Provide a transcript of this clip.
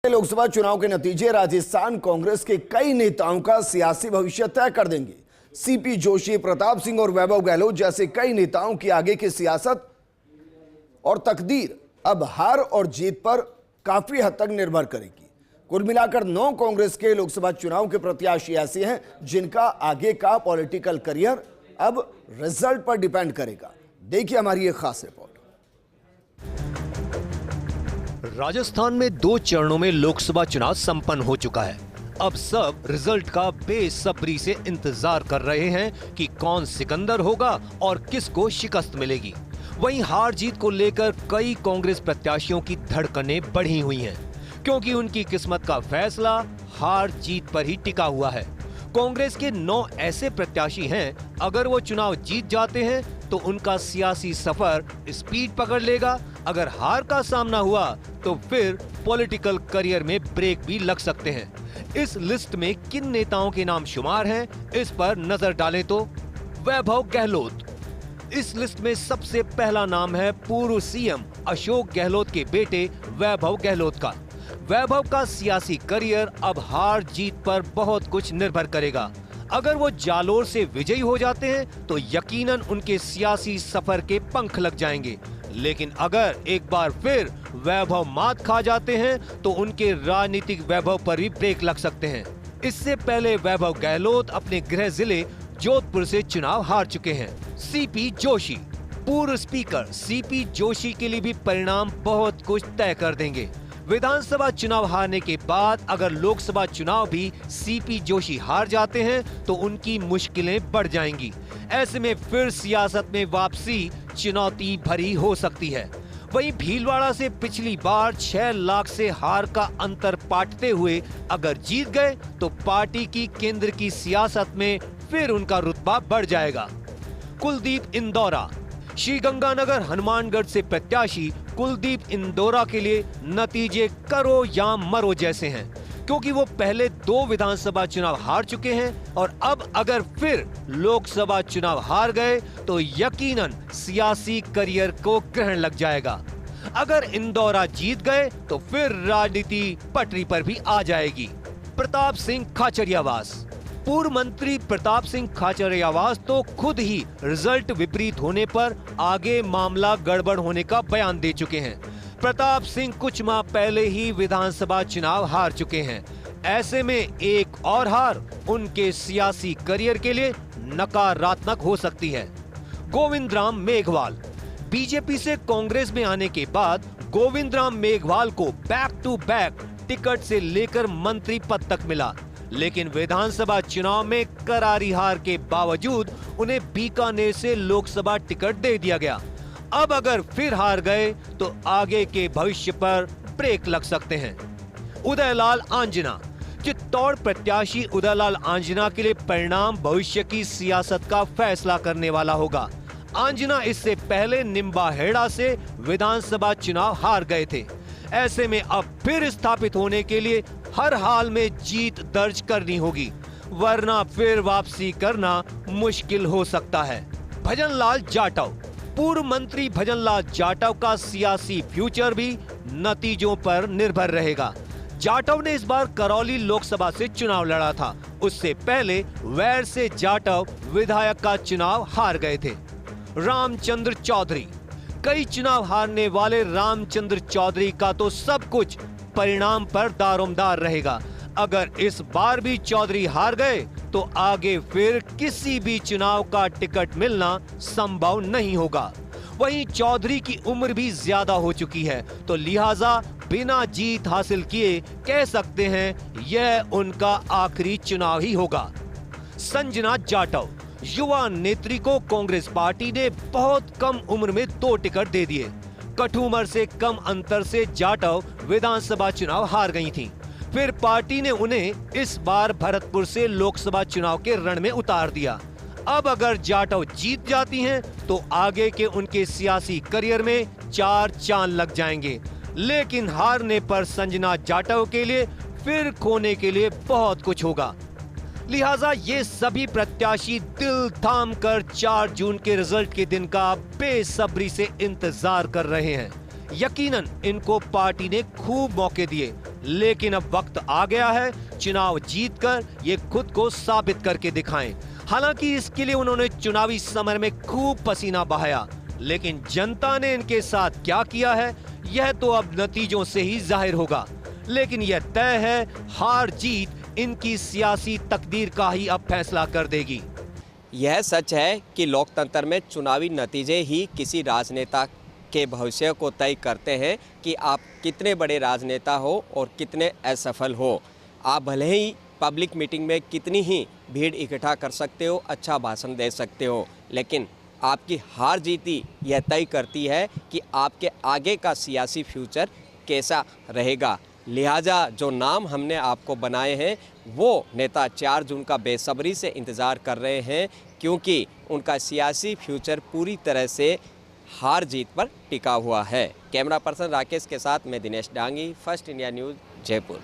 लोकसभा चुनाव के नतीजे राजस्थान कांग्रेस के कई नेताओं का सियासी भविष्य तय कर देंगे। सीपी जोशी, प्रताप सिंह और वैभव गहलोत जैसे कई नेताओं की आगे की सियासत और तकदीर अब हार और जीत पर काफी हद तक निर्भर करेगी। कुल मिलाकर 9 कांग्रेस के लोकसभा चुनाव के प्रत्याशी ऐसे हैं जिनका आगे का पॉलिटिकल करियर अब रिजल्ट पर डिपेंड करेगा। देखिए हमारी एक खास रिपोर्ट। राजस्थान में 2 चरणों में लोकसभा चुनाव संपन्न हो चुका है। अब सब रिजल्ट का बेसब्री से इंतजार कर रहे हैं कि कौन सिकंदर होगा और किसको शिकस्त मिलेगी। वहीं हार जीत को लेकर कई कांग्रेस प्रत्याशियों की धड़कनें बढ़ी हुई हैं, क्योंकि उनकी किस्मत का फैसला हार जीत पर ही टिका हुआ है। कांग्रेस के 9 ऐसे प्रत्याशी हैं, अगर वो चुनाव जीत जाते हैं तो उनका सियासी सफर स्पीड पकड़ लेगा। अगर हार का सामना हुआ तो फिर पॉलिटिकल करियर में ब्रेक भी लग सकते हैं। इस लिस्ट में किन नेताओं के नाम शुमार हैं, इस पर नजर डालें तो वैभव गहलोत। इस लिस्ट में सबसे पहला नाम है पूर्व सीएम अशोक गहलोत के बेटे वैभव गहलोत का। वैभव का सियासी करियर अब हार जीत पर बहुत कुछ निर्भर करेगा। अगर वो जालोर से विजयी हो जाते हैं तो यकीनन उनके सियासी सफर के पंख लग जाएंगे, लेकिन अगर एक बार फिर वैभव मात खा जाते हैं तो उनके राजनीतिक वैभव पर भी ब्रेक लग सकते हैं। इससे पहले वैभव गहलोत अपने गृह जिले जोधपुर से चुनाव हार चुके हैं। सीपी जोशी, पूर्व स्पीकर सीपी जोशी के लिए भी परिणाम बहुत कुछ तय कर देंगे। विधानसभा चुनाव हारने के बाद अगर लोकसभा चुनाव भी सीपी जोशी हार जाते हैं तो उनकी मुश्किलें बढ़ जाएंगी। ऐसे में फिर सियासत में वापसी चुनौती भरी हो सकती है। वहीं भीलवाड़ा से पिछली बार 6 लाख से हार का अंतर पाटते हुए अगर जीत गए तो पार्टी की केंद्र की सियासत में फिर उनका रुतबा बढ़ जाएगा। कुलदीप इंदौरा, श्रीगंगानगर हनुमानगढ़ से प्रत्याशी कुलदीप इंदौरा के लिए नतीजे करो या मरो जैसे हैं, क्योंकि वो पहले 2 विधानसभा चुनाव हार चुके हैं और अब अगर फिर लोकसभा चुनाव हार गए तो यकीनन सियासी करियर को ग्रहण लग जाएगा। अगर इंदौरा जीत गए तो फिर राजनीति पटरी पर भी आ जाएगी। प्रताप सिंह खाचरियावास, पूर्व मंत्री प्रताप सिंह खाचरियावास तो खुद ही रिजल्ट विपरीत होने पर आगे मामला गड़बड़ होने का बयान दे चुके हैं। प्रताप सिंह कुछ माह पहले ही विधानसभा चुनाव हार चुके हैं। ऐसे में एक और हार उनके सियासी करियर के लिए नकारात्मक हो सकती है। गोविंद राम मेघवाल, बीजेपी से कांग्रेस में आने के बाद गोविंद राम मेघवाल को बैक टू बैक टिकट से लेकर मंत्री पद तक मिला, लेकिन विधानसभा चुनाव में करारी हार के बावजूद उन्हें बीकानेर से लोकसभा टिकट दे दिया गया। अब अगर फिर हार गए तो आगे के भविष्य पर ब्रेक लग सकते हैं। उदयलाल आंजना, चित्तौड़ प्रत्याशी उदयलाल आंजना के लिए परिणाम भविष्य की सियासत का फैसला करने वाला होगा। आंजना इससे पहले निम्बाहेड़ा से विधानसभा चुनाव हार गए थे। ऐसे में अब फिर स्थापित होने के लिए हर हाल में जीत दर्ज करनी होगी, वरना फिर वापसी करना मुश्किल हो सकता है। भजनलाल जाटव, पूर्व मंत्री भजनलाल जाटव का सियासी फ्यूचर भी नतीजों पर निर्भर रहेगा। जाटव ने इस बार करौली लोकसभा से चुनाव लड़ा था। उससे पहले वैर से जाटव विधायक का चुनाव हार गए थे। रामचंद्र चौधरी, कई चुनाव हारने वाले रामचंद्र चौधरी का तो सब कुछ परिणाम पर दारोमदार रहेगा। अगर इस बार भी चौधरी हार गए तो आगे फिर किसी भी चुनाव का टिकट मिलना संभव नहीं होगा। वहीं चौधरी की उम्र भी ज्यादा हो चुकी है, तो लिहाजा बिना जीत हासिल किए कह सकते हैं यह उनका आखिरी चुनाव ही होगा। संजना जाटव, युवा नेत्री को कांग्रेस पार्टी ने बहुत कम उम्र में 2 टिकट दे दिए। कठुमर से कम अंतर से जाटव विधानसभा चुनाव हार गई थीं। फिर पार्टी ने उन्हें इस बार भरतपुर से लोकसभा चुनाव के रण में उतार दिया। अब अगर जाटव जीत जाती हैं तो आगे के उनके सियासी करियर में 4 चांद लग जाएंगे, लेकिन हारने पर संजना जाटव के लिए फिर खोने के लिए बहुत कुछ होगा। लिहाजा ये सभी प्रत्याशी दिल थाम कर 4 जून के रिजल्ट के दिन का बेसब्री से इंतजार कर रहे हैं। यकीनन इनको पार्टी ने खूब मौके दिए लेकिन अब वक्त आ गया है चुनाव जीतकर ये खुद को साबित करके दिखाएं। हालांकि इसके लिए उन्होंने चुनावी समर में खूब पसीना बहाया, लेकिन जनता ने इनके साथ क्या किया है यह तो अब नतीजों से ही जाहिर होगा। लेकिन यह तय है हार जीत इनकी सियासी तकदीर का ही अब फैसला कर देगी। यह सच है कि लोकतंत्र में चुनावी नतीजे ही किसी राजनेता के भविष्य को तय करते हैं कि आप कितने बड़े राजनेता हो और कितने असफल हो। आप भले ही पब्लिक मीटिंग में कितनी ही भीड़ इकट्ठा कर सकते हो, अच्छा भाषण दे सकते हो, लेकिन आपकी हार जीती यह तय करती है कि आपके आगे का सियासी फ्यूचर कैसा रहेगा। लिहाजा जो नाम हमने आपको बनाए हैं वो नेता 4 जून का बेसब्री से इंतज़ार कर रहे हैं, क्योंकि उनका सियासी फ्यूचर पूरी तरह से हार जीत पर टिका हुआ है। कैमरा पर्सन राकेश के साथ मैं Dinesh Dangi, first India news, Jaipur.